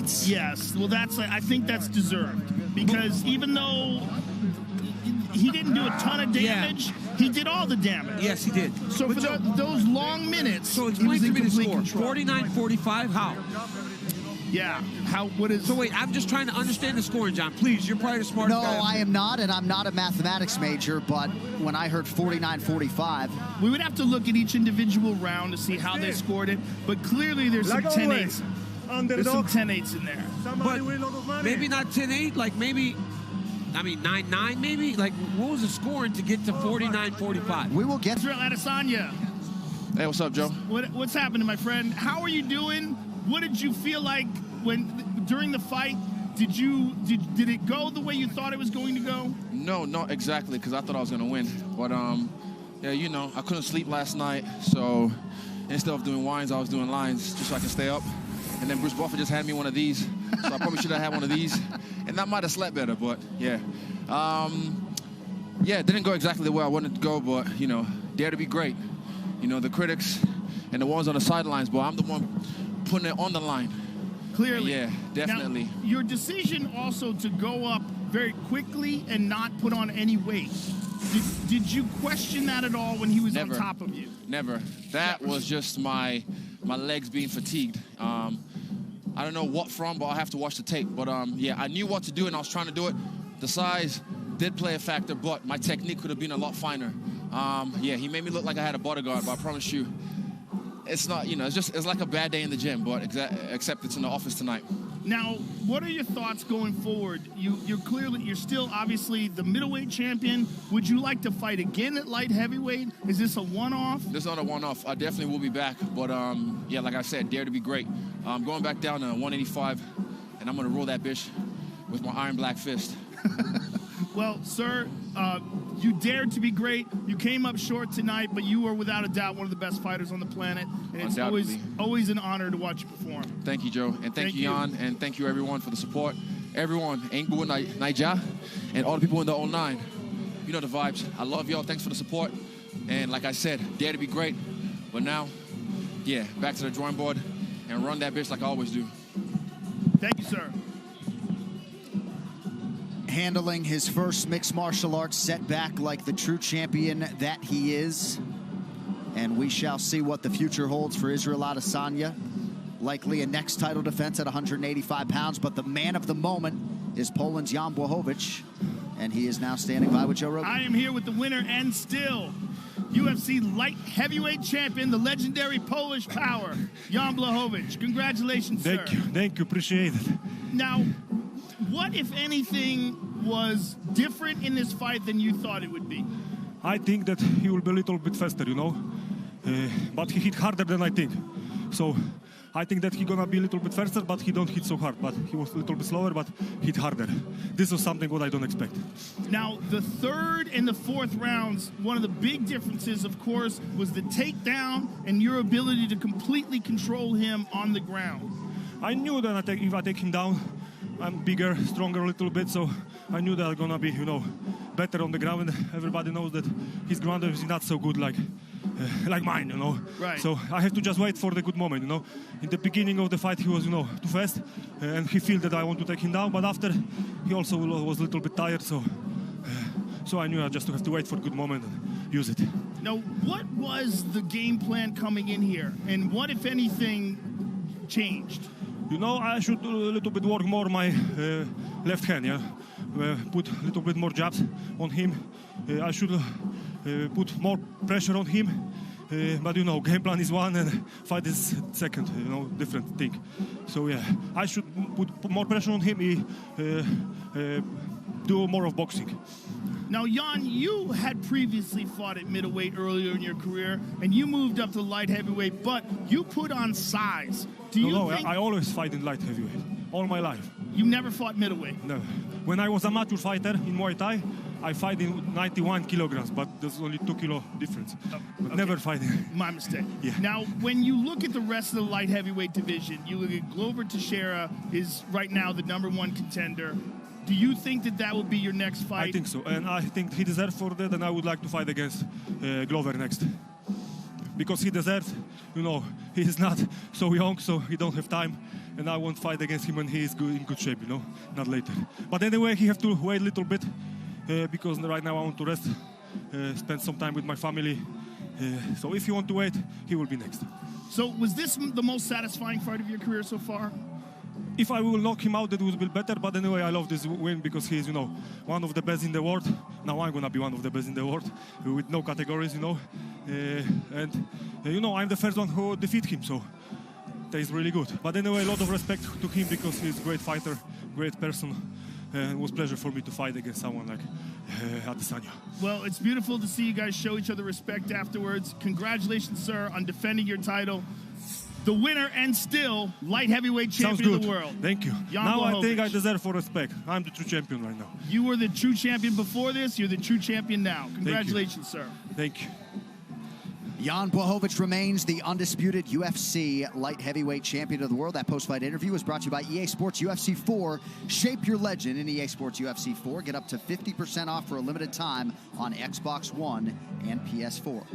fights. Yes, well, I think that's deserved, because even though he didn't do a ton of damage, he did all the damage. Yes, he did. So for those long minutes, so he was in explain to me complete the score. control. 49-45, how? Yeah, what is... So wait, I'm just trying to understand the scoring, John. Please, you're probably the smartest guy. No, I am not, and I'm not a mathematics major, but when I heard 49-45... We would have to look at each individual round to see how they scored it, but clearly there's some 10-8s. There's some 10-8s in there. But maybe not 10-8, like maybe... I mean, 9-9 maybe? Like, what was the scoring to get to 49-45? We will get... Israel Adesanya. Hey, what's up, Joe? What's happening, my friend? How are you doing? What did you feel like during the fight? Did it go the way you thought it was going to go? No, not exactly, because I thought I was going to win. But, yeah, you know, I couldn't sleep last night, so instead of doing wines, I was doing lines just so I could stay up. And then Bruce Buffer just had me one of these, so I probably should have had one of these. And that might have slept better, but, yeah. Yeah, it didn't go exactly the way I wanted it to go, but, you know, dare to be great. You know, the critics and the ones on the sidelines, but I'm the one putting it on the line. Clearly. Yeah, definitely. Now, your decision also to go up very quickly and not put on any weight, did you question that at all when he was Never. on top of you? Never. That was just my legs being fatigued. I don't know what from, but I'll have to watch the tape. But, yeah, I knew what to do, and I was trying to do it. The size did play a factor, but my technique could have been a lot finer. Yeah, he made me look like I had a bodyguard, but I promise you, it's not, you know, it's like a bad day in the gym, but except it's in the office tonight. Now, what are your thoughts going forward? You're still obviously the middleweight champion. Would you like to fight again at light heavyweight? Is this a one-off? This is not a one-off. I definitely will be back, but yeah, like I said, dare to be great. I'm going back down to 185, and I'm gonna roll that bitch with my iron black fist. Well, sir, you dared to be great. You came up short tonight, but you are without a doubt one of the best fighters on the planet. And it's always an honor to watch you perform. Thank you, Joe. And thank you, Jan. And thank you, everyone, for the support. Everyone, Engbu Naija, and all the people in the 09. You know the vibes. I love y'all. Thanks for the support. And like I said, dare to be great. But now, yeah, back to the drawing board and run that bitch like I always do. Thank you, sir. Handling his first mixed martial arts setback like the true champion that he is. And we shall see what the future holds for Israel Adesanya. Likely a next title defense at 185 pounds, but the man of the moment is Poland's Jan Blachowicz, and he is now standing by with Joe Rogan. I am here with the winner and still UFC light heavyweight champion, the legendary Polish power, Jan Blachowicz. Congratulations, sir. Thank you, appreciate it. Now, what, if anything, was different in this fight than you thought it would be? I think that he will be a little bit faster, you know, but he hit harder than I think. So I think that he's gonna be a little bit faster, but he don't hit so hard. But he was a little bit slower, but hit harder. This was something what I don't expect. Now, the third and the fourth rounds, one of the big differences, of course, was the takedown and your ability to completely control him on the ground. I knew that if I take him down, I'm bigger, stronger a little bit, so I knew that I'm gonna be, you know, better on the ground. And everybody knows that his ground is not so good like mine, you know. Right. So I have to just wait for the good moment, you know. In the beginning of the fight, he was, you know, too fast, and he felt that I want to take him down. But after, he also was a little bit tired, so I knew I just have to wait for a good moment and use it. Now, what was the game plan coming in here, and what, if anything, changed? You know, I should a little bit work more my left hand, yeah. Put a little bit more jabs on him. I should put more pressure on him. But, you know, game plan is one and fight is second, you know, different thing. So, yeah, I should put more pressure on him, do more of boxing. Now, Jan, you had previously fought at middleweight earlier in your career, and you moved up to light heavyweight, but you put on size. No, I always fight in light heavyweight, all my life. You never fought middleweight? No. When I was a amateur fighter in Muay Thai, I fight in 91 kilograms, but there's only 2 kilo difference. Okay. Never fighting. My mistake. Yeah. Now, when you look at the rest of the light heavyweight division, you look at Glover Teixeira is right now the #1 contender. Do you think that that will be your next fight? I think so, and I think he deserves for that, and I would like to fight against Glover next. Because he deserves, you know, he is not so young, so he don't have time. and I won't fight against him when he is in good shape, you know, not later. But anyway, he have to wait a little bit because right now I want to rest, spend some time with my family. So if you want to wait, he will be next. So was this the most satisfying fight of your career so far? If I will knock him out, that would be better. But anyway, I love this win because he's, you know, one of the best in the world. Now I'm gonna be one of the best in the world with no categories, you know. You know, I'm the first one who defeat him, so that is really good. But anyway, a lot of respect to him because he's a great fighter, great person. It was a pleasure for me to fight against someone like Adesanya. Well, it's beautiful to see you guys show each other respect afterwards. Congratulations, sir, on defending your title. The winner and still light heavyweight champion of the world. Thank you. Jan now Blachowicz. I think I deserve for respect. I'm the true champion right now. You were the true champion before this. You're the true champion now. Congratulations, sir. Thank you. Jan Blachowicz remains the undisputed UFC light heavyweight champion of the world. That post-fight interview was brought to you by EA Sports UFC 4. Shape your legend in EA Sports UFC 4. Get up to 50% off for a limited time on Xbox One and PS4.